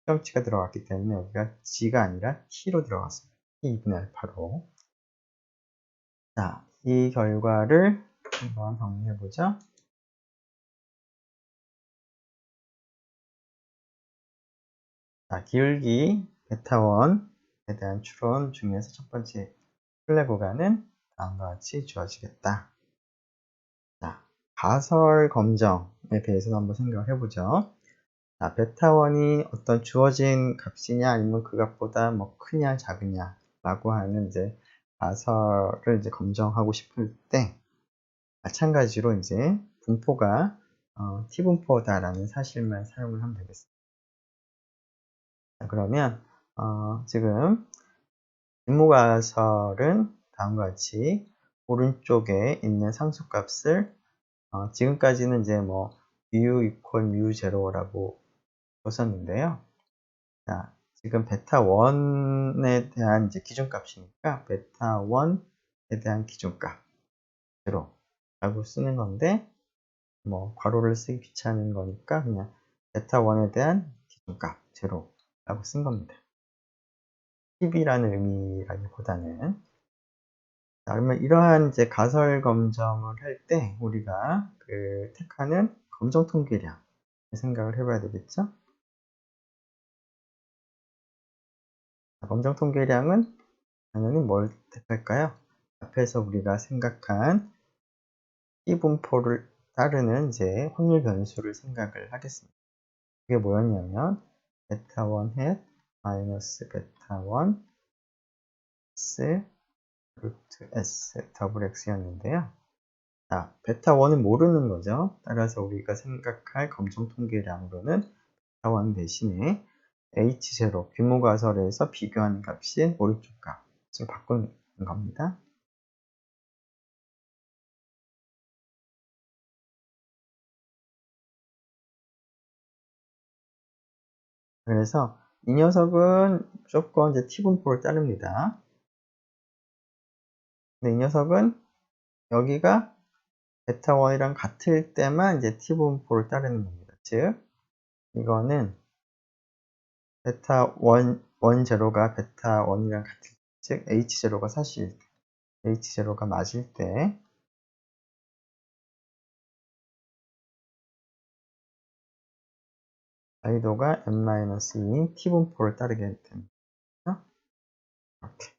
추정치가 들어갔기 때문에 여기가 g가 아니라 t로 들어갔습니다. t 2분의 알파로. 자, 이 결과를 한번 정리해보죠. 자, 기울기 베타 1에 대한 추론 중에서 첫 번째 플레 구간은 다음과 같이 주어지겠다. 자, 가설 검정에 대해서도 한번 생각을 해보죠. 자, 베타 1이 어떤 주어진 값이냐 아니면 그 값보다 뭐 크냐 작으냐 라고 하는 이제 가설을 이제 검정하고 싶을 때 마찬가지로 이제 분포가 t분포다라는 사실만 사용을 하면 되겠습니다. 자, 그러면 지금 뒷모가설은 다음과 같이 오른쪽에 있는 상수값을 지금까지는 이제 뭐 mu equal mu 제로라고 썼는데요. 자, 지금 베타 1에 대한 이제 기준값이니까 베타 1에 대한 기준값 제로라고 쓰는 건데 뭐 괄호를 쓰기 귀찮은 거니까 그냥 베타 1에 대한 기준값 제로라고 쓴 겁니다. 10이라는 의미라기보다는. 자, 그러면 이러한 이제 가설 검정을 할 때 우리가 그 택하는 검정 통계량 생각을 해봐야 되겠죠? 자, 검정 통계량은 당연히 뭘 택할까요? 앞에서 우리가 생각한 T분포를 따르는 이제 확률 변수를 생각을 하겠습니다. 그게 뭐였냐면 베타 1 햇 마이너스 베타 1 S 루트 S 더블 X였는데요. 자, 베타 1은 모르는 거죠. 따라서 우리가 생각할 검정 통계량으로는 베타 1 대신에 H0 규모가설에서 비교한 값인 오른쪽 값을 바꾸는 겁니다. 그래서 이 녀석은 무조건 이제 t분포를 따릅니다. 근데 이 녀석은 여기가 베타 1이랑 같을 때만 이제 t분포를 따르는 겁니다. 즉, 이거는 베타 1 제로가 베타 1이랑 같을 때, 즉 h 제로가 사실 h 제로가 맞을 때 자유도가 n-2인 t분포를 따르게 됩니다. 이렇게.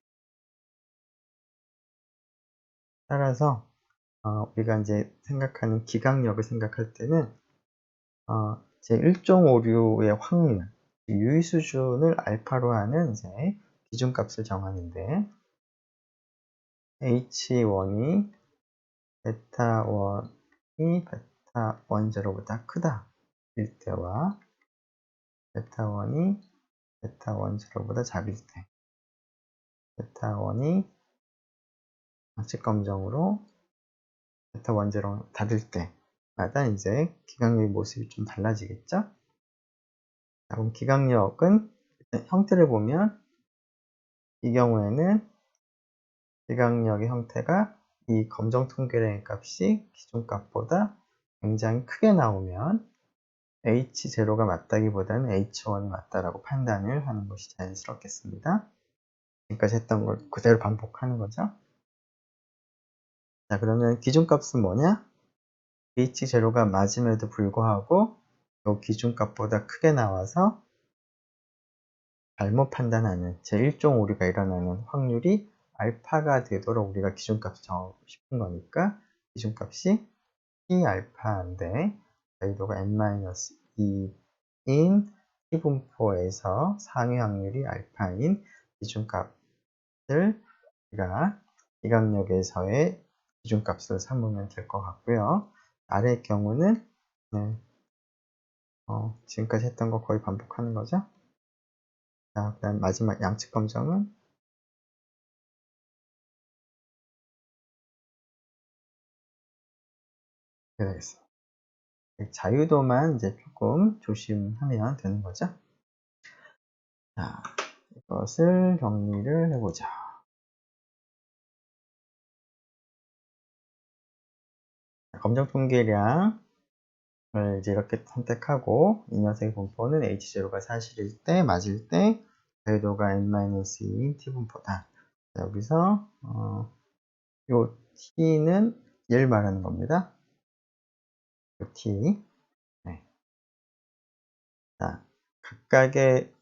따라서 우리가 이제 생각하는 기강력을 생각할 때는 제 1.56의 확률, 유의 수준을 알파로 하는 이제 기준값을 정하는데 H1이 베타 1이 베타 1 제로보다 크다 일 때와 베타 1이 베타 1 제로보다 작을 때 베타 1이 측검정으로 베타 1 제로 다를 때마다 이제 기강력의 모습이 좀 달라지겠죠? 자, 그럼 기강력은 일단 형태를 보면 이 경우에는 기강력의 형태가 이 검정 통계량의 값이 기준값보다 굉장히 크게 나오면 H0가 맞다기보다는 H1이 맞다라고 판단을 하는 것이 자연스럽겠습니다. 지금까지 했던 걸 그대로 반복하는 거죠. 자, 그러면 기준값은 뭐냐? H0가 맞음에도 불구하고 이 기준값보다 크게 나와서 잘못 판단하는 제1종 오류가 일어나는 확률이 알파가 되도록 우리가 기준값을 정하고 싶은 거니까 기준값이 T알파인데 자유도가 n-2인 T분포에서 상위 확률이 알파인 기준값을 우리가 기강력에서의 기준값을 삼으면 될 것 같고요. 아래의 경우는 네, 지금까지 했던 거 거의 반복하는 거죠. 자, 그다음 마지막 양측 검정은 이렇게 되겠습니다. 자유도만 이제 조금 조심하면 되는 거죠. 자, 이것을 정리를 해보자. 검정 통계량을 이제 이렇게 선택하고 이 녀석의 분포는 H0가 사실일 때, 맞을 때 자유도가 n-2인 t분포다. 여기서 요 t는 얘를 말하는 겁니다. 요 t. 네. 자, 각각의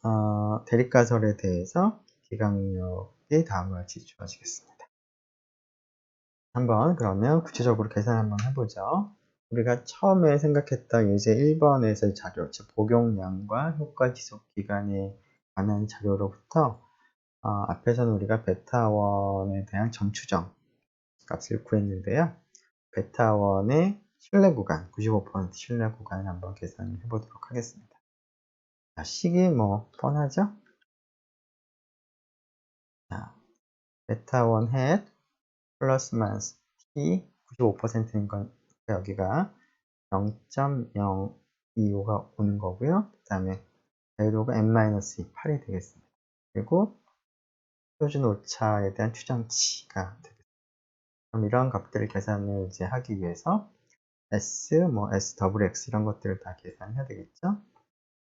대립가설에 대해서 기강력이 다음과 같이 주어지겠습니다. 한번 그러면 구체적으로 계산 한번 해보죠. 우리가 처음에 생각했던 예제 1번에서의 자료, 즉 복용량과 효과 지속 기간에 관한 자료로부터 앞에서는 우리가 베타1에 대한 점추정 값을 구했는데요. 베타1의 신뢰 구간, 95% 신뢰 구간을 한번 계산을 해보도록 하겠습니다. 자, 식이 뭐 뻔하죠? 자, 베타1 햇 플러스 마이너스 t 95%인 건 여기가 0.025가 오는 거고요. 그 다음에 자유도가 n-2 8이 되겠습니다. 그리고 표준 오차에 대한 추정치가 되겠습니다. 그럼 이런 값들을 계산을 이제 하기 위해서 S, S 더블 X 이런 것들을 다 계산해야 되겠죠.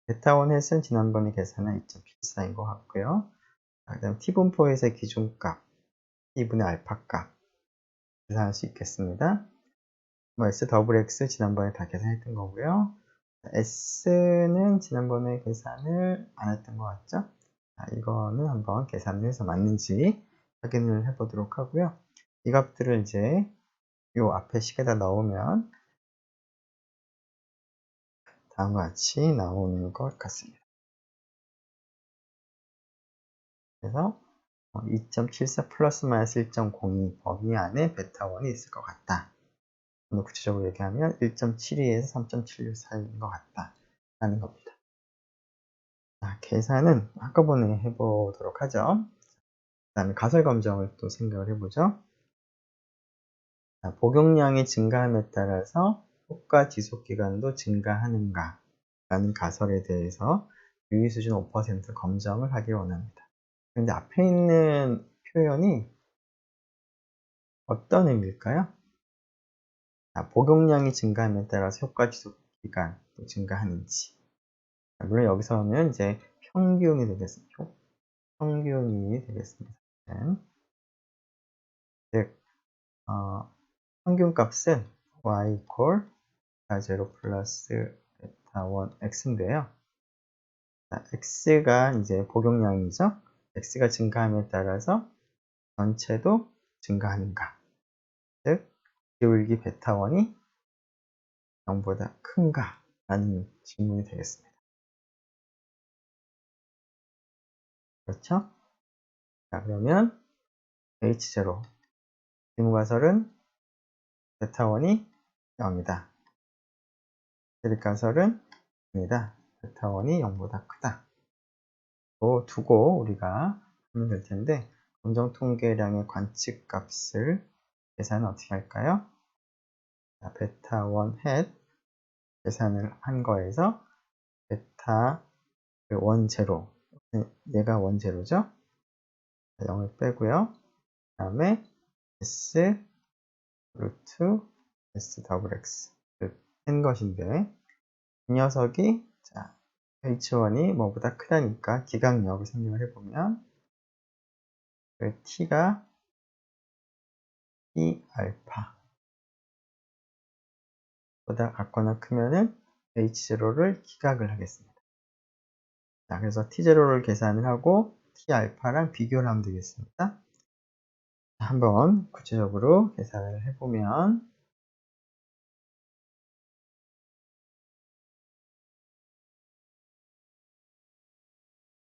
베타1 햇은 지난번에 계산한 2.74인 것 같고요. 그 다음 t분포에서의 기준값, t분의 알파 값 계산할 수 있겠습니다. S 더블 X 지난번에 다 계산했던 거고요. S는 지난번에 계산을 안 했던 것 같죠? 자, 이거는 한번 계산을 해서 맞는지 확인을 해보도록 하고요. 이 값들을 이제 요 앞에 식에다 넣으면 다음과 같이 나오는 것 같습니다. 그래서 2.74 플러스 마이너스 1.02 범위 안에 베타1이 있을 것 같다. 구체적으로 얘기하면 1.72에서 3.76 사이인 것 같다 라는 겁니다. 자, 계산은 한꺼번에 해보도록 하죠. 그 다음에 가설 검정을 또 생각을 해보죠. 자, 복용량이 증가함에 따라서 효과 지속 기간도 증가하는가 라는 가설에 대해서 유의 수준 5% 검정을 하길 원합니다. 그런데 앞에 있는 표현이 어떤 의미일까요? 자, 복용량이 증가함에 따라서 효과 지속 기간도 증가하는지. 자, 물론 여기서는 이제 평균이 되겠습니다. 평균이 되겠습니다. 즉, 평균값은 y equal 0 플러스 베타 1 x인데요. 자, x가 이제 복용량이죠. x가 증가함에 따라서 전체도 증가하는가. 즉, 기울기 베타 1이 0보다 큰가? 라는 질문이 되겠습니다. 그렇죠? 자, 그러면 H0 기무가설은 베타 1이 0이다. 대립가설은 아니다. 베타 1이 0보다 크다. 두고 우리가 하면 될 텐데 검정 통계량의 관측값을 계산은 어떻게 할까요? 자, 베타 1 햇 계산을 한 거에서 베타 1 제로, 얘가 1 제로죠? 0을 빼고요. 그 다음에 S 루트 S 더블 X를 뺀 것인데 이 녀석이 자 H1이 뭐보다 크다니까 기강력을 생각을 해보면 T가 T 알파 보다 같거나 크면은 H0를 기각을 하겠습니다. 자, 그래서 T0를 계산을 하고 T 알파랑 비교를 하면 되겠습니다. 한번 구체적으로 계산을 해보면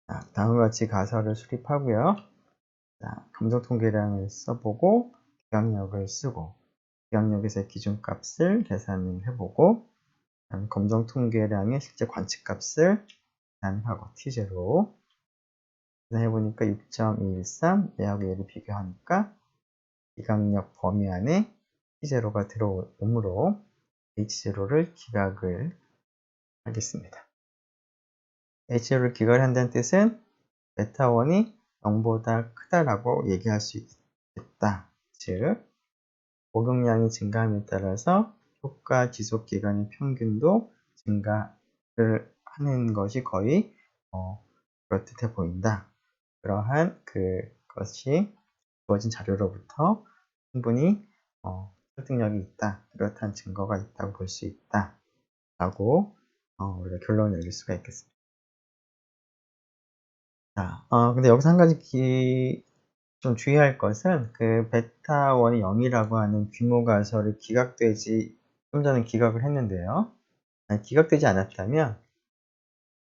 자, 다음과 같이 가설을 수립하고요. 자, 검정 통계량을 써보고 기강력을 쓰고 기강력에서의 기준값을 계산을 해보고 검정 통계량의 실제 관측값을 계산하고 T0 계산해보니까 6.213 얘하고 얘를 비교하니까 기강력 범위 안에 T0가 들어오므로 H0를 기각을 하겠습니다. H0를 기각한다는 뜻은 베타1이 0보다 크다라고 얘기할 수 있겠다. 즉, 복용량이 증가함에 따라서 효과 지속 기간의 평균도 증가를 하는 것이 거의 그럴듯해 보인다. 그러한 그것이 주어진 자료로부터 충분히 설득력이 있다. 뚜렷한 증거가 있다고 볼 수 있다. 라고 우리가 결론을 내릴 수가 있겠습니다. 자, 근데 여기서 한 가지 좀 주의할 것은 그 베타1이 0이라고 하는 규모 가설이 좀 전에 기각을 했는데요. 기각되지 않았다면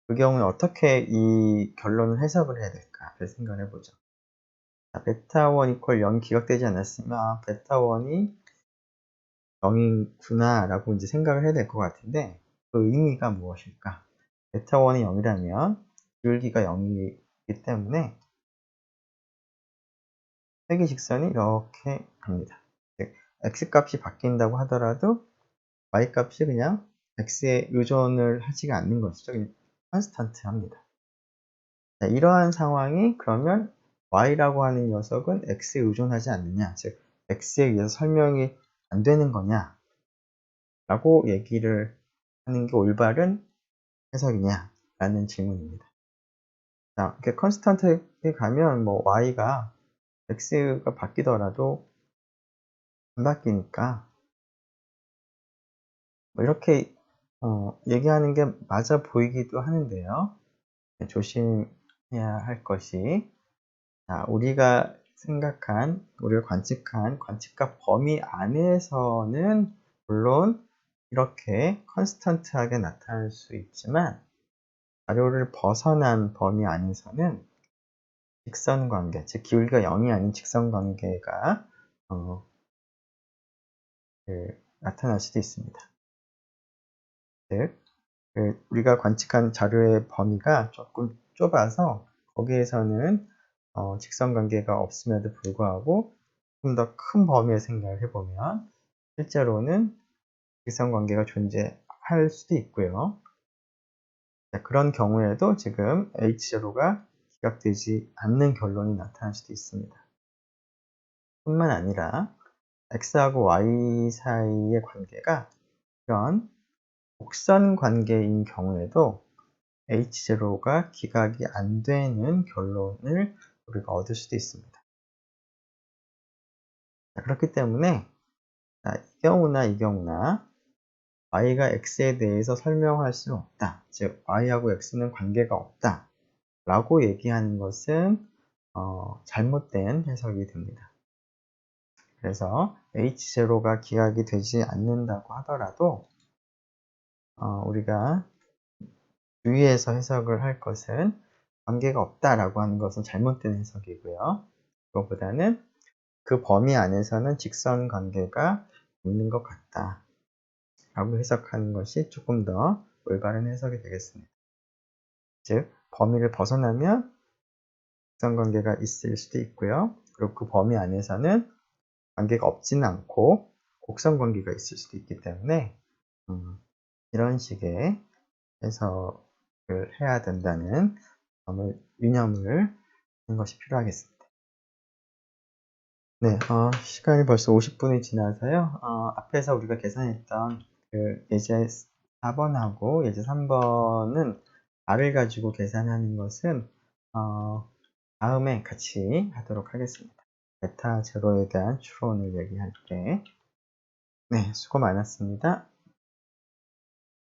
그 경우는 어떻게 이 결론을 해석을 해야 될까 생각을 해보죠. 자, 베타1 이퀄 0이 기각되지 않았으면 베타1이 0이구나 라고 이제 생각을 해야 될 것 같은데 그 의미가 무엇일까? 베타1이 0이라면 기울기가 0이기 때문에 회귀 직선이 이렇게 갑니다. 즉, x값이 바뀐다고 하더라도 y값이 그냥 x에 의존을 하지가 않는 것이죠. 그냥 컨스턴트 합니다. 자, 이러한 상황이 그러면 y라고 하는 녀석은 x에 의존하지 않느냐, 즉 x에 의해서 설명이 안 되는 거냐 라고 얘기를 하는 게 올바른 해석이냐 라는 질문입니다. 자, 이렇게 컨스턴트에 가면 뭐 y가 x가 바뀌더라도 안 바뀌니까 뭐 이렇게 얘기하는 게 맞아 보이기도 하는데요. 조심해야 할 것이, 자, 우리가 관측한 관측값 범위 안에서는 물론 이렇게 컨스턴트하게 나타날 수 있지만 자료를 벗어난 범위 안에서는 직선관계, 즉 기울기가 0이 아닌 직선관계가 나타날 수도 있습니다. 즉, 우리가 관측한 자료의 범위가 조금 좁아서 거기에서는 직선관계가 없음에도 불구하고 좀 더 큰 범위의 생각을 해보면 실제로는 직선관계가 존재할 수도 있고요. 자, 그런 경우에도 지금 H0가 기각되지 않는 결론이 나타날 수도 있습니다. 뿐만 아니라 X하고 Y 사이의 관계가 이런 곡선 관계인 경우에도 H0가 기각이 안 되는 결론을 우리가 얻을 수도 있습니다. 자, 그렇기 때문에 이 경우나 y가 x에 대해서 설명할 수는 없다. 즉 y하고 x는 관계가 없다 라고 얘기하는 것은 잘못된 해석이 됩니다. 그래서 H0가 기각이 되지 않는다고 하더라도 우리가 주의해서 해석을 할 것은 관계가 없다라고 하는 것은 잘못된 해석이고요. 그것보다는 그 범위 안에서는 직선 관계가 있는 것 같다 라고 해석하는 것이 조금 더 올바른 해석이 되겠습니다. 즉, 범위를 벗어나면 직선 관계가 있을 수도 있고요. 그리고 그 범위 안에서는 관계가 없지는 않고 곡선 관계가 있을 수도 있기 때문에 이런 식의 해석을 해야 된다는 점을 유념을 하는 것이 필요하겠습니다. 네, 시간이 벌써 50분이 지나서요. 앞에서 우리가 계산했던 그 예제 4번하고 예제 3번은 r을 가지고 계산하는 것은 다음에 같이 하도록 하겠습니다. 베타 제로에 대한 추론을 얘기할 때. 네, 수고 많았습니다.